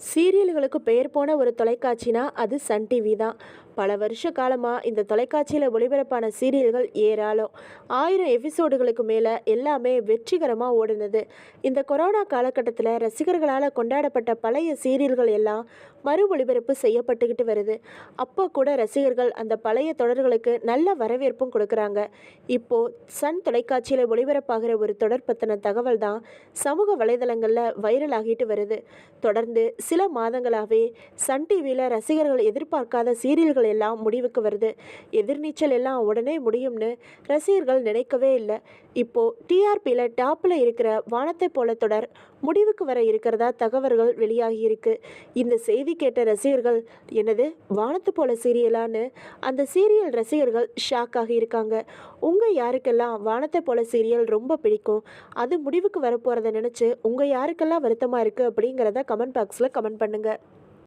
சீரியல்களுக்கு பெயர் போன ஒரு தொலைக்காட்சினா அது சன் டிவி தான். பல வருஷ காலமாக இந்த தொலைக்காட்சியில் ஒளிபரப்பான சீரியல்கள் ஏராளம். 1000 எபிசோடுகளுக்கு மேலே எல்லாமே வெற்றிகரமாக ஓடுனது. இந்த கொரோனா காலகட்டத்தில் ரசிகர்களால் கொண்டாடப்பட்ட பழைய சீரியல்கள் எல்லாம் மறு ஒளிபரப்பு செய்யப்பட்டுக்கிட்டு வருது. அப்போ கூட ரசிகர்கள் அந்த பழைய தொடர்களுக்கு நல்ல வரவேற்பும் கொடுக்குறாங்க. இப்போ சன் தொலைக்காட்சியில் ஒளிபரப்பாகிற ஒரு தொடர் பற்றின தகவல் தான் சமூக வலைதளங்களில் வைரல் ஆகிட்டு வருது. தொடர்ந்து சில மாதங்களாகவே சன் டிவியில் ரசிகர்கள் எதிர்பார்க்காத சீரியல்கள் எல்லாம் முடிவுக்கு வருது. எதிர்நீச்சல் எல்லாம் உடனே முடியும்னு ரசிகர்கள் நினைக்கவே இல்லை. இப்போ டிஆர்பியில் டாப்பில் இருக்கிற வானத்தை போல தொடர் முடிவுக்கு வர இருக்கிறதா தகவல்கள் வெளியாகி இருக்கு. இந்த செய்தி கேட்ட ரசிகர்கள் என்னது வானத்து போல சீரியலான்னு அந்த சீரியல் ரசிகர்கள் ஷாக் ஆகி இருக்காங்க. உங்கள் யாருக்கெல்லாம் வானத்தை போல சீரியல் ரொம்ப பிடிக்கும், அது முடிவுக்கு வரப்போகிறத நினச்சி உங்கள் யாருக்கெல்லாம் வருத்தமாக இருக்குது அப்படிங்கிறத கமெண்ட் பாக்ஸில் கமெண்ட் பண்ணுங்கள்.